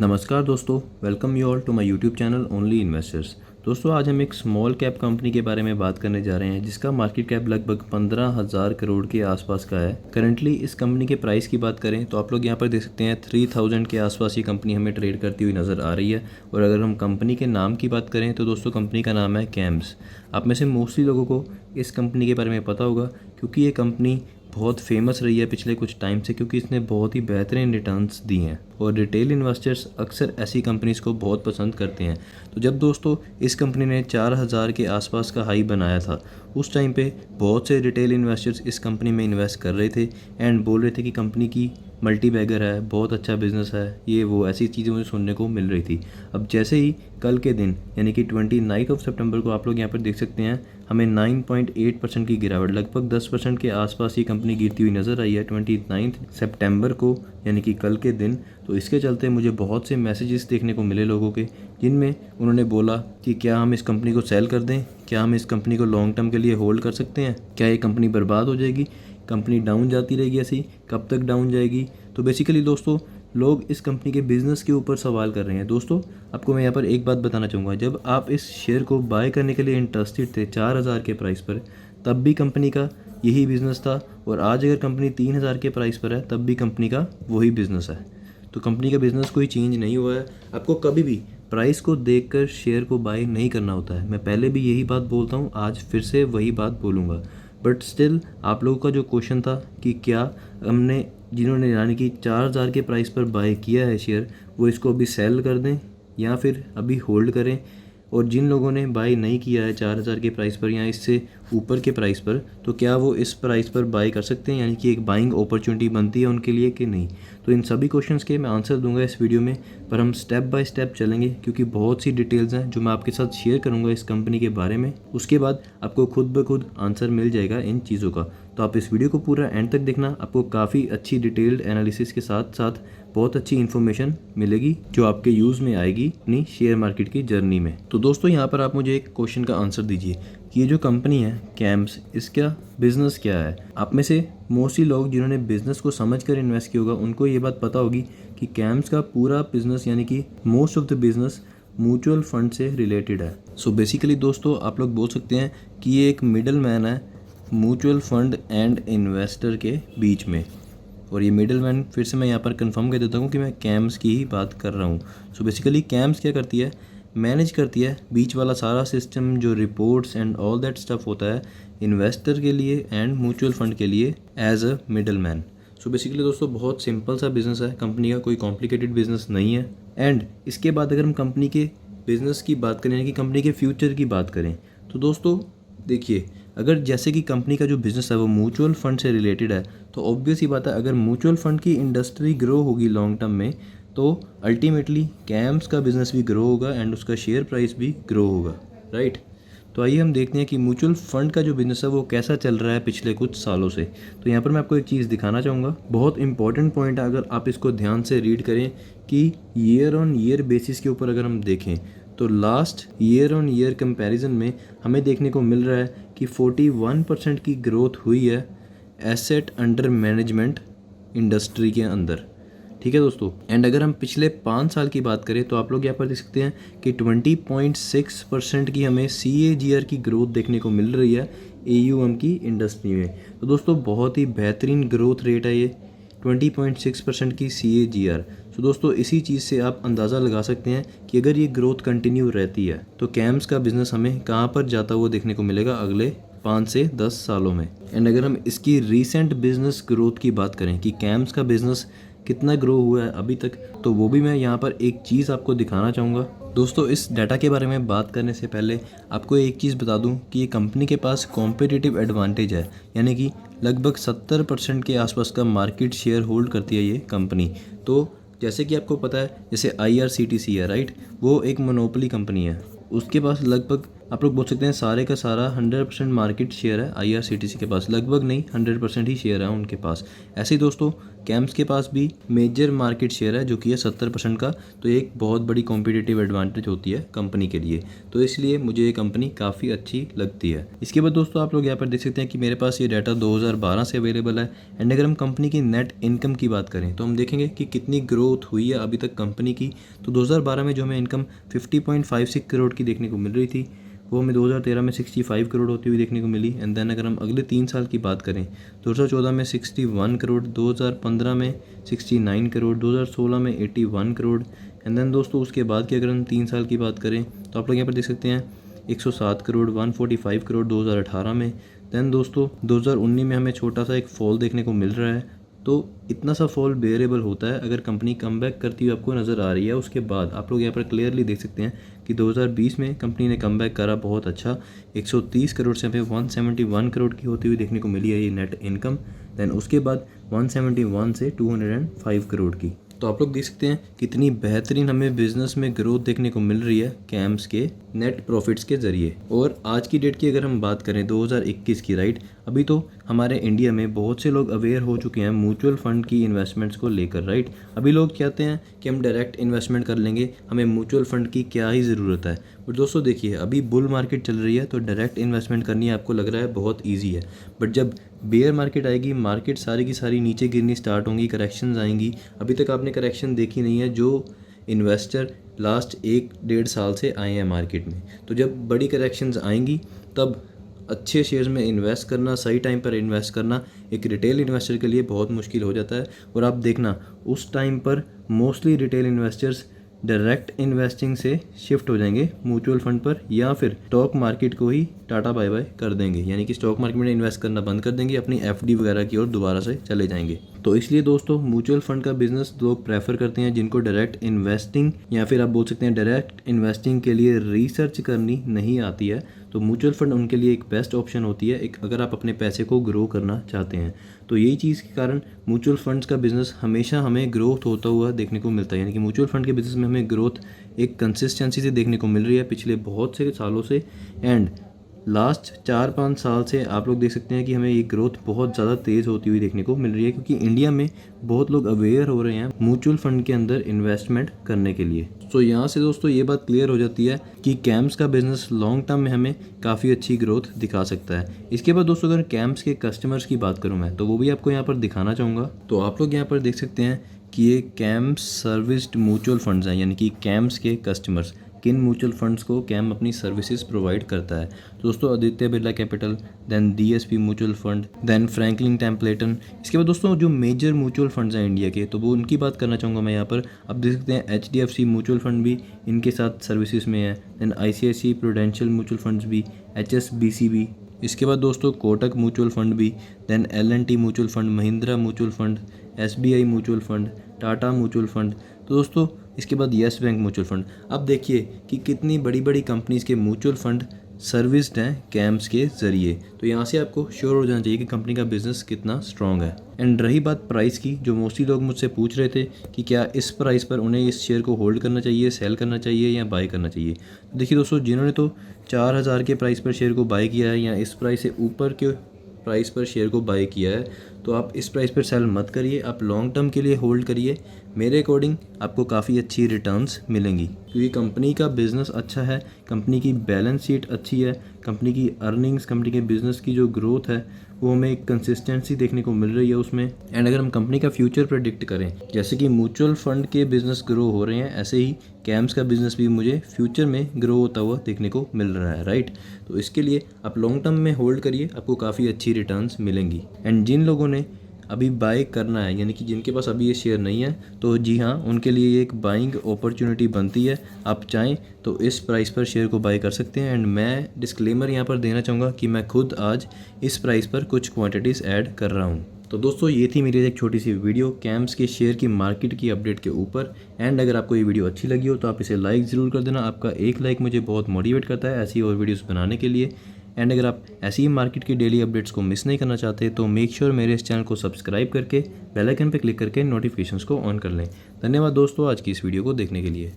नमस्कार दोस्तों, welcome you all to my YouTube channel only investors. दोस्तों, आज हम एक स्मॉल कैप कंपनी के बारे में बात करने जा रहे हैं जिसका मार्केट कैप लगभग 15,000 करोड़ के आसपास का है। करंटली इस कंपनी के प्राइस की बात करें तो आप लोग यहाँ पर देख सकते हैं 3000 के आसपास ये कंपनी हमें ट्रेड करती हुई नज़र आ रही है। और अगर हम कंपनी के नाम की बात करें तो दोस्तों कंपनी का नाम है कैम्स। आप में से मोस्टली लोगों को इस कंपनी के बारे में पता होगा क्योंकि ये कंपनी बहुत फेमस रही है पिछले कुछ टाइम से, क्योंकि इसने बहुत ही बेहतरीन रिटर्न्स दी हैं और रिटेल इन्वेस्टर्स अक्सर ऐसी कंपनीज़ को बहुत पसंद करते हैं। तो जब दोस्तों इस कंपनी ने 4000 के आसपास का हाई बनाया था, उस टाइम पे बहुत से रिटेल इन्वेस्टर्स इस कंपनी में इन्वेस्ट कर रहे थे एंड बोल रहे थे कि कंपनी की मल्टी बैगर है, बहुत अच्छा बिजनेस है, ये वो ऐसी चीज़ें मुझे सुनने को मिल रही थी। अब जैसे ही कल के दिन यानी कि 29 सितंबर को आप लोग यहाँ पर देख सकते हैं हमें 9.8% की गिरावट, लगभग 10% के आसपास ये कंपनी गिरती हुई नज़र आई है 29 सितंबर को, यानी कि कल के दिन। तो इसके चलते मुझे बहुत से मैसेजेस देखने को मिले लोगों के, जिनमें उन्होंने बोला कि क्या हम इस कंपनी को सेल कर दें, क्या हम इस कंपनी को लॉन्ग टर्म के लिए होल्ड कर सकते हैं, क्या ये कंपनी बर्बाद हो जाएगी, कंपनी डाउन जाती रहेगी, ऐसी कब तक डाउन जाएगी। तो बेसिकली दोस्तों लोग इस कंपनी के बिज़नेस के ऊपर सवाल कर रहे हैं। दोस्तों आपको मैं यहाँ पर एक बात बताना चाहूँगा, जब आप इस शेयर को बाय करने के लिए इंटरेस्टेड थे 4000 के प्राइस पर, तब भी कंपनी का यही बिज़नेस था, और आज अगर कंपनी 3000 के प्राइस पर है तब भी कंपनी का वही बिज़नेस है। तो कंपनी का बिज़नेस कोई चेंज नहीं हुआ है। आपको कभी भी प्राइस को देखकर शेयर को बाय नहीं करना होता है। मैं पहले भी यही बात बोलता हूँ, आज फिर से वही बात बोलूँगा। बट स्टिल आप लोगों का जो क्वेश्चन था कि क्या हमने जिन्होंने यानी कि 4000 के प्राइस पर बाय किया है शेयर, वो इसको अभी सेल कर दें या फिर अभी होल्ड करें, और जिन लोगों ने बाय नहीं किया है 4000 के प्राइस पर या इससे ऊपर के प्राइस पर, तो क्या वो इस प्राइस पर बाय कर सकते हैं, यानी कि एक बाइंग अपॉर्चुनिटी बनती है उनके लिए कि नहीं। तो इन सभी क्वेश्चंस के मैं आंसर दूंगा इस वीडियो में, पर हम स्टेप बाय स्टेप चलेंगे क्योंकि बहुत सी डिटेल्स हैं जो मैं आपके साथ शेयर करूंगा इस कंपनी के बारे में। उसके बाद आपको खुद ब खुद आंसर मिल जाएगा इन चीज़ों का। तो आप इस वीडियो को पूरा एंड तक देखना, आपको काफ़ी अच्छी डिटेल्ड एनालिसिस के साथ साथ बहुत अच्छी इन्फॉर्मेशन मिलेगी जो आपके यूज़ में आएगी अपनी शेयर मार्केट की जर्नी में। तो दोस्तों यहाँ पर आप मुझे एक क्वेश्चन का आंसर दीजिए कि ये जो कंपनी है कैम्स, इसका बिज़नेस क्या है। आप में से मोस्टली लोग जिन्होंने बिज़नेस को समझकर इन्वेस्ट किया होगा उनको ये बात पता होगी कि कैम्स का पूरा बिज़नेस यानी कि most of the business mutual fund से रिलेटेड है। सो बेसिकली दोस्तों आप लोग बोल सकते हैं कि ये एक मिडल मैन है म्यूचुअल फंड एंड इन्वेस्टर के बीच में। और ये मिडल मैन फिर से मैं यहाँ पर कंफर्म कर देता हूँ कि मैं कैम्स की ही बात कर रहा हूँ। सो बेसिकली कैम्स क्या करती है, मैनेज करती है बीच वाला सारा सिस्टम, जो reports and all that stuff होता है इन्वेस्टर के लिए एंड म्यूचुअल फंड के लिए as a middle man. So basically दोस्तों बहुत सिंपल सा बिज़नेस है कंपनी का, कोई कॉम्प्लिकेटेड बिज़नेस नहीं है। एंड इसके बाद अगर हम कंपनी के बिज़नेस की बात करें, यानी कि कंपनी के फ्यूचर की बात करें, तो दोस्तों देखिए, अगर जैसे कि कंपनी का जो बिज़नेस है वो म्यूचुअल फंड से रिलेटेड है, तो ऑब्वियस ही बात है अगर म्यूचुअल फंड की इंडस्ट्री ग्रो होगी लॉन्ग टर्म में, तो अल्टीमेटली कैम्स का बिज़नेस भी ग्रो होगा एंड उसका शेयर प्राइस भी ग्रो होगा, राइट। तो आइए हम देखते हैं कि म्यूचुअल फंड का जो बिज़नेस है वो कैसा चल रहा है पिछले कुछ सालों से। तो यहाँ पर मैं आपको एक चीज़ दिखाना चाहूँगा, बहुत इंपॉर्टेंट पॉइंट है, अगर आप इसको ध्यान से रीड करें कि ईयर ऑन ईयर बेसिस के ऊपर अगर हम देखें तो last year on year comparison में हमें देखने को मिल रहा है कि 41% की ग्रोथ हुई है एसेट अंडर मैनेजमेंट इंडस्ट्री के अंदर, ठीक है दोस्तों। एंड अगर हम पिछले 5 साल की बात करें तो आप लोग यहाँ पर देख सकते हैं कि 20.6% की हमें CAGR की ग्रोथ देखने को मिल रही है AUM की इंडस्ट्री में। तो दोस्तों बहुत ही बेहतरीन ग्रोथ रेट है ये 20.6% की CAGR। तो दोस्तों इसी चीज़ से आप अंदाज़ा लगा सकते हैं कि अगर ये ग्रोथ कंटिन्यू रहती है तो कैम्स का बिज़नेस हमें कहाँ पर जाता हुआ देखने को मिलेगा अगले 5 से 10 सालों में। एंड अगर हम इसकी रीसेंट बिजनेस ग्रोथ की बात करें कि कैम्स का बिज़नेस कितना ग्रो हुआ है अभी तक, तो वो भी मैं यहाँ पर एक चीज़ आपको दिखाना चाहूँगा। दोस्तों इस डाटा के बारे में बात करने से पहले आपको एक चीज़ बता दूं कि ये कंपनी के पास कॉम्पिटिटिव एडवांटेज है, यानी कि लगभग 70% के आसपास का मार्केट शेयर होल्ड करती है ये कंपनी। तो जैसे कि आपको पता है जैसे IRCTC है, राइट, वो एक मोनोपोली कंपनी है, उसके पास लगभग आप लोग बोल सकते हैं सारे का सारा 100% मार्केट शेयर है IRCTC के पास, लगभग नहीं 100% ही शेयर है उनके पास। ऐसे ही दोस्तों कैम्स के पास भी मेजर मार्केट शेयर है जो कि है 70% का, तो ये एक बहुत बड़ी कॉम्पिटिटिव एडवांटेज होती है कंपनी के लिए। तो इसलिए मुझे ये कंपनी काफ़ी अच्छी लगती है। इसके बाद दोस्तों आप लोग यहाँ पर देख सकते हैं कि मेरे पास ये डाटा 2012 से अवेलेबल है। एंड अगर हम कंपनी की नेट इनकम की बात करें तो हम देखेंगे कि कितनी ग्रोथ हुई है अभी तक कंपनी की। तो 2012 में जो हमें इनकम 50.56 करोड़ की देखने को मिल रही थी, वो हमें 2013 में 65 करोड़ होती हुई देखने को मिली। एंड देन अगर हम अगले 3 साल की बात करें, 2014 में 61 करोड़, 2015 में 69 करोड़, 2016 में 81 करोड़। एंड देन दोस्तों उसके बाद की अगर हम 3 साल की बात करें तो आप लोग यहाँ पर देख सकते हैं 107 करोड़, 145 करोड़ 2018 में। देन दोस्तों 2019 में हमें छोटा सा एक फॉल देखने को मिल रहा है। तो इतना सा फॉल बेरेबल होता है अगर कंपनी कमबैक करती हुई आपको नज़र आ रही है। उसके बाद आप लोग यहाँ पर क्लियरली देख सकते हैं कि 2020 में कंपनी ने कमबैक करा बहुत अच्छा, 130 करोड़ से हमें 171 करोड़ की होती हुई देखने को मिली है ये नेट इनकम। देन उसके बाद 171 से 205 करोड़ की। तो आप लोग देख सकते हैं कितनी बेहतरीन हमें बिजनेस में ग्रोथ देखने को मिल रही है कैम्स के नेट प्रॉफिट्स के ज़रिए। और आज की डेट की अगर हम बात करें 2021 की, राइट, अभी तो हमारे इंडिया में बहुत से लोग अवेयर हो चुके हैं म्यूचुअल फंड की इन्वेस्टमेंट्स को लेकर, राइट। अभी लोग चाहते हैं कि हम डायरेक्ट इन्वेस्टमेंट कर लेंगे, हमें म्यूचुअल फंड की क्या ही ज़रूरत है। बट दोस्तों देखिए अभी बुल मार्केट चल रही है तो डायरेक्ट इन्वेस्टमेंट करनी आपको लग रहा है बहुत ईजी है। बट जब बेयर मार्केट आएगी, मार्केट सारी की सारी नीचे गिरनी स्टार्ट होंगी, करेक्शंस आएंगी। अभी तक आपने करेक्शन देखी नहीं है जो इन्वेस्टर लास्ट 1-1.5 साल से आए हैं मार्केट में। तो जब बड़ी करेक्शंस आएंगी तब अच्छे शेयर्स में इन्वेस्ट करना, सही टाइम पर इन्वेस्ट करना एक रिटेल इन्वेस्टर के लिए बहुत मुश्किल हो जाता है। और आप देखना उस टाइम पर mostly retail investors direct investing से शिफ्ट हो जाएंगे म्यूचुअल फंड पर, या फिर स्टॉक मार्केट को ही टाटा बाय बाय कर देंगे, यानी कि स्टॉक मार्केट में इन्वेस्ट करना बंद कर देंगे, अपनी एफडी वगैरह की ओर दोबारा से चले जाएंगे। तो इसलिए दोस्तों म्यूचुअल फंड का बिजनेस लोग प्रेफर करते हैं जिनको डायरेक्ट इन्वेस्टिंग या फिर आप बोल सकते हैं डायरेक्ट इन्वेस्टिंग के लिए रिसर्च करनी नहीं आती है। तो म्यूचुअल फंड उनके लिए एक बेस्ट ऑप्शन होती है एक, अगर आप अपने पैसे को ग्रो करना चाहते हैं। तो यही चीज़ के कारण म्यूचुअल फंड्स का बिज़नेस हमेशा हमें ग्रोथ होता हुआ देखने को मिलता है, यानी कि म्यूचुअल फंड के बिज़नेस में हमें ग्रोथ एक कंसिस्टेंसी से देखने को मिल रही है पिछले बहुत से सालों से। एंड लास्ट 4-5 साल से आप लोग देख सकते हैं कि हमें ये ग्रोथ बहुत ज़्यादा तेज़ होती हुई देखने को मिल रही है, क्योंकि इंडिया में बहुत लोग अवेयर हो रहे हैं म्यूचुअल फंड के अंदर इन्वेस्टमेंट करने के लिए। तो यहाँ से दोस्तों ये बात क्लियर हो जाती है कि कैम्स का बिजनेस लॉन्ग टर्म में हमें काफ़ी अच्छी ग्रोथ दिखा सकता है। इसके बाद दोस्तों अगर कैम्स के कस्टमर्स की बात करूँ मैं, तो वो भी आपको यहाँ पर दिखाना चाहूँगा। तो आप लोग यहाँ पर देख सकते हैं कि ये कैम्स सर्विस्ड म्यूचुअल फंड्स हैं, यानी कि कैम्स के कस्टमर्स किन म्यूचुअल फंड्स को कैम अपनी सर्विसेज प्रोवाइड करता है। तो दोस्तों Aditya Birla capital, then DSP mutual fund, then Franklin Templeton. इसके बाद दोस्तों जो मेजर म्यूचुअल फंड्स हैं इंडिया के, तो वो उनकी बात करना चाहूँगा मैं यहाँ पर। आप देख सकते हैं HDFC म्यूचुअल फंड भी इनके साथ सर्विसेज में है, then ICICI prudential mutual funds भी, HSBC भी। इसके बाद दोस्तों कोटक म्यूचुअल फंड भी, then L&T mutual fund, Mahindra mutual fund, SBI mutual fund, Tata mutual fund. तो दोस्तों इसके बाद येस बैंक म्यूचुअल फंड। अब देखिए कि कितनी बड़ी बड़ी कंपनीज़ के म्यूचुअल फंड सर्विस्ड हैं कैम्स के ज़रिए। तो यहाँ से आपको श्योर हो जाना चाहिए कि कंपनी का बिज़नेस कितना स्ट्रॉन्ग है। एंड रही बात प्राइस की, जो मोस्टली लोग मुझसे पूछ रहे थे कि क्या इस प्राइस पर उन्हें इस शेयर को होल्ड करना चाहिए, सेल करना चाहिए या बाय करना चाहिए। तो देखिए दोस्तों, जिन्होंने तो 4000 के प्राइस पर शेयर को बाय किया है या इस प्राइस से ऊपर के प्राइस पर शेयर को बाय किया है, तो आप इस प्राइस पर सेल मत करिए, आप लॉन्ग टर्म के लिए होल्ड करिए। मेरे अकॉर्डिंग आपको काफ़ी अच्छी रिटर्न्स मिलेंगी, क्योंकि कंपनी का बिज़नेस अच्छा है, कंपनी की बैलेंस शीट अच्छी है, कंपनी की अर्निंग्स, कंपनी के बिज़नेस की जो ग्रोथ है वो हमें एक कंसिस्टेंसी देखने को मिल रही है उसमें। एंड अगर हम कंपनी का फ्यूचर प्रेडिक्ट करें, जैसे कि म्यूचुअल फंड के बिज़नेस ग्रो हो रहे हैं, ऐसे ही कैम्स का बिज़नेस भी मुझे फ्यूचर में ग्रो होता हुआ देखने को मिल रहा है, राइट। तो इसके लिए आप लॉन्ग टर्म में होल्ड करिए, आपको काफ़ी अच्छी रिटर्न्स मिलेंगी। एंड जिन लोगों ने अभी बाय करना है, यानी कि जिनके पास अभी ये शेयर नहीं है, तो जी हाँ, उनके लिए ये एक बाइंग अपॉर्चुनिटी बनती है। आप चाहें तो इस प्राइस पर शेयर को बाय कर सकते हैं। एंड मैं डिस्क्लेमर यहाँ पर देना चाहूँगा कि मैं खुद आज इस प्राइस पर कुछ क्वांटिटीज़ ऐड कर रहा हूँ। तो दोस्तों ये थी मेरी एक छोटी सी वीडियो कैम्स के शेयर की मार्केट की अपडेट के ऊपर। एंड अगर आपको ये वीडियो अच्छी लगी हो तो आप इसे लाइक ज़रूर कर देना। आपका एक लाइक मुझे बहुत मोटिवेट करता है ऐसी और वीडियोस बनाने के लिए। एंड अगर आप ऐसी ही मार्केट की डेली अपडेट्स को मिस नहीं करना चाहते तो मेक श्योर मेरे इस चैनल को सब्सक्राइब करके बेल आइकन पर क्लिक करके नोटिफिकेशंस को ऑन कर लें। धन्यवाद दोस्तों आज की इस वीडियो को देखने के लिए।